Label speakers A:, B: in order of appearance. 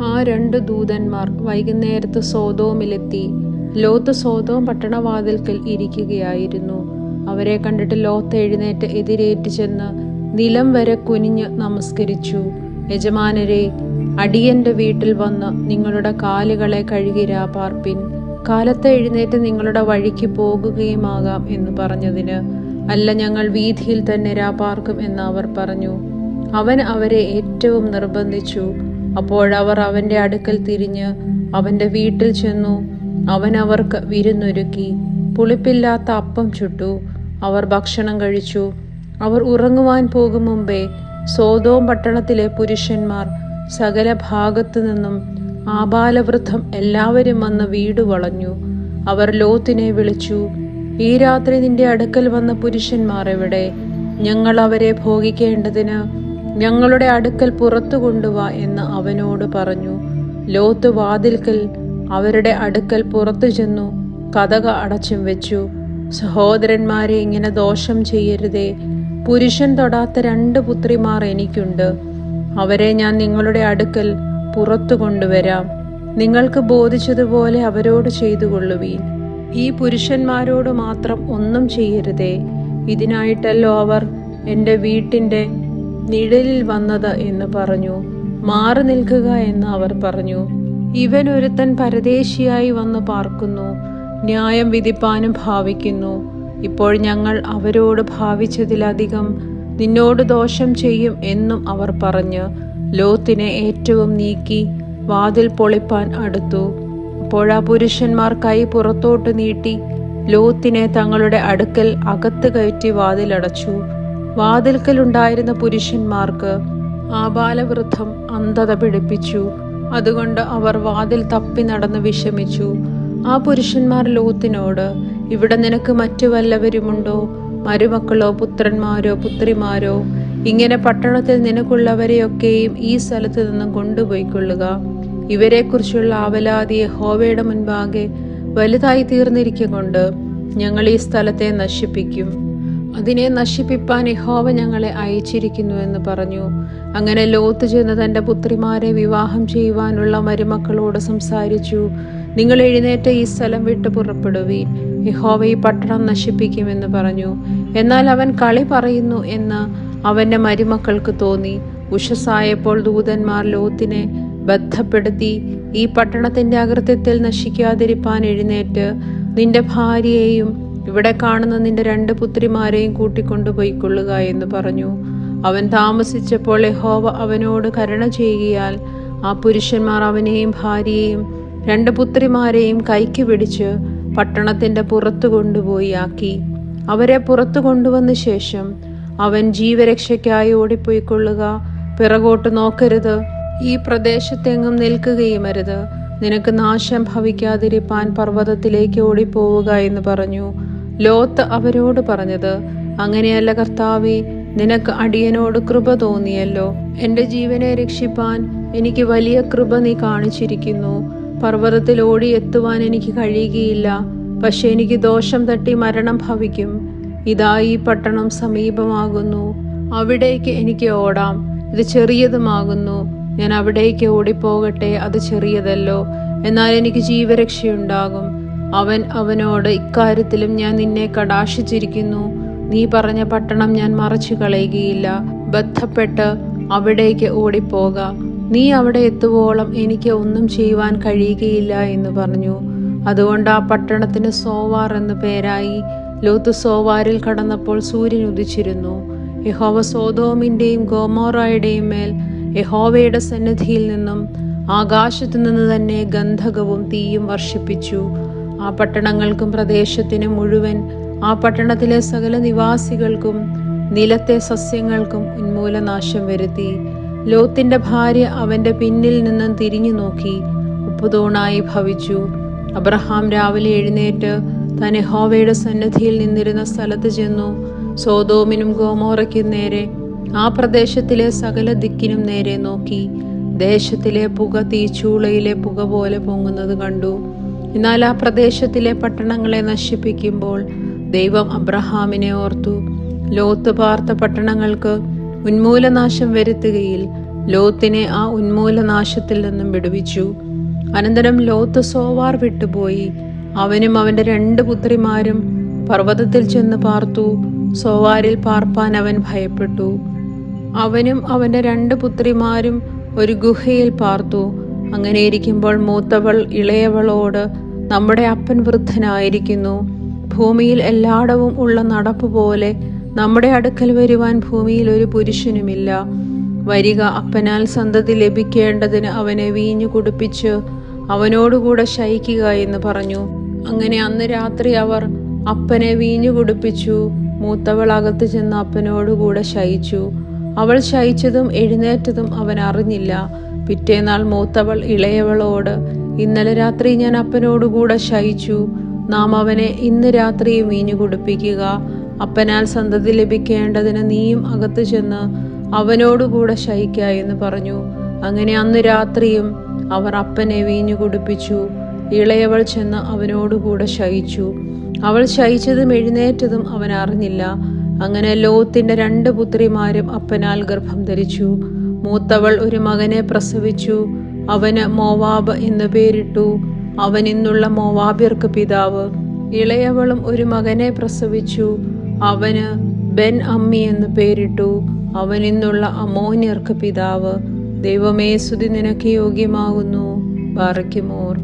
A: ആ 2 ദൂതന്മാർ വൈകുന്നേരത്ത് സോദോമിലെത്തി. ലോത്ത് സോദോം പട്ടണവാതിൽക്കൽ ഇരിക്കുകയായിരുന്നു. അവരെ കണ്ടിട്ട് ലോത്ത് എഴുന്നേറ്റ് എതിരേറ്റ് ചെന്ന് നിലം വരെ കുനിഞ്ഞ് നമസ്കരിച്ചു. യജമാനരെ, അടിയന്റെ വീട്ടിൽ വന്ന് നിങ്ങളുടെ കാലുകളെ കഴുകി പാർപ്പിൻ. കാലത്തെ എഴുന്നേറ്റ് നിങ്ങളുടെ വഴിക്ക് പോകുകയുമാകാം എന്ന് പറഞ്ഞതിന്, അല്ല, ഞങ്ങൾ വീഥിയിൽ തന്നെ പാർക്കും എന്ന് അവർ പറഞ്ഞു. അവൻ അവരെ ഏറ്റവും നിർബന്ധിച്ചു. അപ്പോഴവർ അവന്റെ അടുക്കൽ തിരിഞ്ഞ് അവന്റെ വീട്ടിൽ ചെന്നു. അവൻ അവർക്ക് വിരുന്നൊരുക്കി. പുളിപ്പില്ലാത്ത അപ്പം ചുട്ടു. അവർ ഭക്ഷണം കഴിച്ചു. അവർ ഉറങ്ങുവാൻ പോകും മുമ്പേ സോദോം പട്ടണത്തിലെ പുരുഷന്മാർ സകല ഭാഗത്തു നിന്നും ആബാലവൃദ്ധം എല്ലാവരും വന്ന് വീട് വളഞ്ഞു. അവർ ലോത്തിനെ വിളിച്ചു, ഈ രാത്രി നിന്റെ അടുക്കൽ വന്ന പുരുഷന്മാർ എവിടെ? ഞങ്ങൾ അവരെ ഭോഗിക്കേണ്ടതിന് ഞങ്ങളുടെ അടുക്കൽ പുറത്തു കൊണ്ടുവാ എന്ന് അവനോട് പറഞ്ഞു. ലോത്ത് വാതിൽക്കൽ അവരുടെ അടുക്കൽ പുറത്തു ചെന്നു കതക അടച്ചും വെച്ചു. സഹോദരന്മാരെ, ഇങ്ങനെ ദോഷം ചെയ്യരുതേ. പുരുഷൻ തൊടാത്ത 2 പുത്രിമാർ എനിക്കുണ്ട്. അവരെ ഞാൻ നിങ്ങളുടെ അടുക്കൽ പുറത്തു കൊണ്ടുവരാം. നിങ്ങൾക്ക് ബോധിച്ചതുപോലെ അവരോട് ചെയ്തു കൊള്ളുവീൻ. ഈ പുരുഷന്മാരോട് മാത്രം ഒന്നും ചെയ്യരുതേ. ഇതിനായിട്ടല്ലോ അവർ എൻ്റെ വീട്ടിൻ്റെ നിഴലിൽ വന്നത് എന്ന് പറഞ്ഞു. മാറി നിൽക്കുക എന്ന് അവർ പറഞ്ഞു. ഇവൻ ഒരുത്തൻ പരദേശിയായി വന്ന് പാർക്കുന്നു, ന്യായം വിധിപ്പാനും ഭാവിക്കുന്നു. ഇപ്പോൾ ഞങ്ങൾ അവരോട് ഭാവിച്ചതിലധികം നിന്നോട് ദോഷം ചെയ്യും എന്നും അവർ പറഞ്ഞ് ലോത്തിനെ ഏറ്റവും നീക്കി വാതിൽ പൊളിപ്പാൻ അടുത്തു. അപ്പോഴാ പുരുഷന്മാർ കൈ പുറത്തോട്ട് നീട്ടി ലോത്തിനെ തങ്ങളുടെ അടുക്കൽ അകത്ത് കയറ്റി വാതിലടച്ചു. വാതിൽക്കലുണ്ടായിരുന്ന പുരുഷന്മാർക്ക് ആബാലവൃദ്ധം അന്ധത പിടിപ്പിച്ചു. അതുകൊണ്ട് അവർ വാതിൽ തപ്പി നടന്ന് വിഷമിച്ചു. ആ പുരുഷന്മാർ ലോത്തിനോട്, ഇവിടെ നിനക്ക് മറ്റു വല്ലവരുമുണ്ടോ? മരുമക്കളോ പുത്രന്മാരോ പുത്രിമാരോ? ഇങ്ങനെ പട്ടണത്തിൽ നിനക്കുള്ളവരെയൊക്കെയും ഈ സ്ഥലത്ത് നിന്നും കൊണ്ടുപോയിക്കൊള്ളുക. ഇവരെക്കുറിച്ചുള്ള ആവലാതി യഹോവയുടെ മുൻപാകെ വലുതായി തീർന്നിരിക്കൊണ്ട് ഞങ്ങൾ ഈ സ്ഥലത്തെ നശിപ്പിക്കും. അതിനെ നശിപ്പിപ്പാൻ യഹോവ ഞങ്ങളെ അയച്ചിരിക്കുന്നു എന്ന് പറഞ്ഞു. അങ്ങനെ ലോത്ത് ചെന്ന് തൻ്റെ പുത്രിമാരെ വിവാഹം ചെയ്യുവാനുള്ള മരുമക്കളോട് സംസാരിച്ചു. നിങ്ങൾ എഴുന്നേറ്റ് ഈ സ്ഥലം വിട്ട് പുറപ്പെടുവീൻ. യഹോവ ഈ പട്ടണം നശിപ്പിക്കുമെന്ന് പറഞ്ഞു. എന്നാൽ അവൻ കളി പറയുന്നു എന്ന് അവൻ്റെ മരുമക്കൾക്ക് തോന്നി. ഉഷസായപ്പോൾ ദൂതന്മാർ ലോത്തിനെ ബദ്ധപ്പെടുത്തി, ഈ പട്ടണത്തിൻ്റെ അകൃത്യത്തിൽ നശിക്കാതിരിപ്പാൻ എഴുന്നേറ്റ് നിന്റെ ഭാര്യയെയും ഇവിടെ കാണുന്ന നിന്റെ 2 പുത്രിമാരെയും കൂട്ടിക്കൊണ്ടുപോയിക്കൊള്ളുക എന്ന് പറഞ്ഞു. അവൻ താമസിച്ചപ്പോൾ യഹോവ അവനോട് കരുണ ചെയ്യുകയാൽ ആ പുരുഷന്മാർ അവനെയും ഭാര്യയെയും 2 പുത്രിമാരെയും കൈക്ക് പിടിച്ച് പട്ടണത്തിൻ്റെ പുറത്തു കൊണ്ടുപോയി ആക്കി. അവരെ പുറത്തു കൊണ്ടുവന്ന ശേഷം അവൻ, ജീവരക്ഷയ്ക്കായി ഓടിപ്പോയിക്കൊള്ളുക, പിറകോട്ട് നോക്കരുത്, ഈ പ്രദേശത്തെങ്ങും നിൽക്കുകയുമരുത്, നിനക്ക് നാശം ഭവിക്കാതിരിപ്പാൻ പർവ്വതത്തിലേക്ക് ഓടിപ്പോവുക എന്ന് പറഞ്ഞു. ലോത്ത് അവരോട് പറഞ്ഞത്, അങ്ങനെയല്ല കർത്താവേ, നിനക്ക് അടിയനോട് കൃപ തോന്നിയല്ലോ. എൻ്റെ ജീവനെ രക്ഷിപ്പാൻ എനിക്ക് വലിയ കൃപ നീ കാണിച്ചിരിക്കുന്നു. പർവ്വതത്തിൽ ഓടിയെത്തുവാൻ എനിക്ക് കഴിയുകയില്ല, പക്ഷെ എനിക്ക് ദോഷം തട്ടി മരണം ഭവിക്കും. ഇതാ ഈ പട്ടണം സമീപമാകുന്നു, അവിടേക്ക് എനിക്ക് ഓടാം. ഇത് ചെറിയതുമാകുന്നു, ഞാൻ അവിടേക്ക് ഓടിപ്പോകട്ടെ, അത് ചെറിയതല്ലോ, എന്നാൽ എനിക്ക് ജീവരക്ഷയുണ്ടാകും. അവൻ അവനോട്, ഇക്കാര്യത്തിലും ഞാൻ നിന്നെ കടാക്ഷിച്ചിരിക്കുന്നു. നീ പറഞ്ഞ പട്ടണം ഞാൻ മറച്ചു കളയുകയില്ല. ബദ്ധപ്പെട്ട് അവിടേക്ക് ഓടിപ്പോക. നീ അവിടെ എത്തുവോളം എനിക്ക് ഒന്നും ചെയ്യുവാൻ കഴിയുകയില്ല എന്ന് പറഞ്ഞു. അതുകൊണ്ട് ആ പട്ടണത്തിന് സോവാർ എന്ന് പേരായി. ലോത്ത് സോവാരിൽ കടന്നപ്പോൾ സൂര്യൻ ഉദിച്ചിരുന്നു. യഹോവ സോദോമിന്റെയും ഗൊമോറയുടെയും മേൽ യഹോവയുടെ സന്നിധിയിൽ നിന്നും ആകാശത്തു നിന്ന് തന്നെ ഗന്ധകവും തീയും വർഷിപ്പിച്ചു. ആ പട്ടണങ്ങൾക്കും പ്രദേശത്തിന് മുഴുവൻ, ആ പട്ടണത്തിലെ സകല നിവാസികൾക്കും നിലത്തെ സസ്യങ്ങൾക്കും ഉന്മൂലനാശം വരുത്തി. ലോത്തിന്റെ ഭാര്യ അവന്റെ പിന്നിൽ നിന്നും തിരിഞ്ഞു നോക്കി ഉപ്പുതൂണായി ഭവിച്ചു. അബ്രഹാം രാവിലെ എഴുന്നേറ്റ് താൻ യഹോവയുടെ സന്നിധിയിൽ നിന്നിരുന്ന സ്ഥലത്ത് ചെന്നു. സോദോമിനും ഗൊമോറയ്ക്കും നേരെ, ആ പ്രദേശത്തിലെ സകല ദിക്കിനും നേരെ നോക്കി. ദേശത്തിലെ പുക തീച്ചൂളയിലെ പുക പോലെ പൊങ്ങുന്നത് കണ്ടു. എന്നാൽ ആ പ്രദേശത്തിലെ പട്ടണങ്ങളെ നശിപ്പിക്കുമ്പോൾ ദൈവം അബ്രഹാമിനെ ഓർത്തു. ലോത്ത് പാർത്ത പട്ടണങ്ങൾക്ക് ഉന്മൂലനാശം വരുത്തുകയിൽ ലോത്തിനെ ആ ഉന്മൂലനാശത്തിൽ നിന്നും വിടുവിച്ചു. അനന്തരം ലോത്ത് സോവാർ വിട്ടുപോയി. അവനും അവൻ്റെ 2 പുത്രിമാരും പർവ്വതത്തിൽ ചെന്ന് പാർത്തു. സോവാരിൽ പാർപ്പാൻ അവൻ ഭയപ്പെട്ടു. അവനും അവൻ്റെ 2 പുത്രിമാരും ഒരു ഗുഹയിൽ പാർത്തു. അങ്ങനെയിരിക്കുമ്പോൾ മൂത്തവൾ ഇളയവളോട്, നമ്മുടെ അപ്പൻ വൃദ്ധനായിരിക്കുന്നു, ഭൂമിയിൽ എല്ലായിടവും ഉള്ള നടപ്പ് പോലെ നമ്മുടെ അടുക്കൽ വരുവാൻ ഭൂമിയിൽ ഒരു പുരുഷനുമില്ല. വരിക, അപ്പനാൽ സന്തതി ലഭിക്കേണ്ടതിന് അവനെ വീഞ്ഞു കുടിപ്പിച്ച് അവനോടുകൂടെ ശയിക്കുക എന്ന് പറഞ്ഞു. അങ്ങനെ അന്ന് രാത്രി അവർ അപ്പനെ വീഞ്ഞു കുടിപ്പിച്ചു. മൂത്തവൾ അകത്ത് ചെന്ന് അപ്പനോടുകൂടെ ശയിച്ചു. അവൾ ശയിച്ചതും എഴുന്നേറ്റതും അവൻ അറിഞ്ഞില്ല. പിറ്റേന്നാൾ മൂത്തവൾ ഇളയവളോട്, ഇന്നലെ രാത്രി ഞാൻ അപ്പനോടുകൂടെ ശയിച്ചു, നാം അവനെ ഇന്ന് രാത്രിയും വീഞ്ഞു കുടിപ്പിക്കുക. അപ്പനാൽ സന്തതി ലഭിക്കേണ്ടതിന് നീയും അകത്ത് ചെന്ന് അവനോടുകൂടെ ശയിക്ക എന്ന് പറഞ്ഞു. അങ്ങനെ അന്ന് രാത്രിയും അവർ അപ്പനെ വീഞ്ഞു കുടിപ്പിച്ചു. ഇളയവൾ ചെന്ന് അവനോടുകൂടെ ശയിച്ചു. അവൾ ശയിച്ചതും എഴുന്നേറ്റതും അവൻ അറിഞ്ഞില്ല. അങ്ങനെ ലോത്തിന്റെ 2 പുത്രിമാരും അപ്പനാൽ ഗർഭം ധരിച്ചു. മൂത്തവൾ ഒരു മകനെ പ്രസവിച്ചു. അവന് മോവാബ് എന്ന് പേരിട്ടു. അവൻ ഇന്നുള്ള മോവാബ്യർക്ക് പിതാവ്. ഇളയവളും ഒരു മകനെ പ്രസവിച്ചു. അവന് ബെൻ അമ്മി എന്ന് പേരിട്ടു. അവൻ ഇന്നുള്ള അമ്മോന്യർക്ക് പിതാവ്. ദൈവമേ, സ്തുതി നിനക്ക് യോഗ്യമാകുന്നു. ബാറയ്ക്കുമോർ.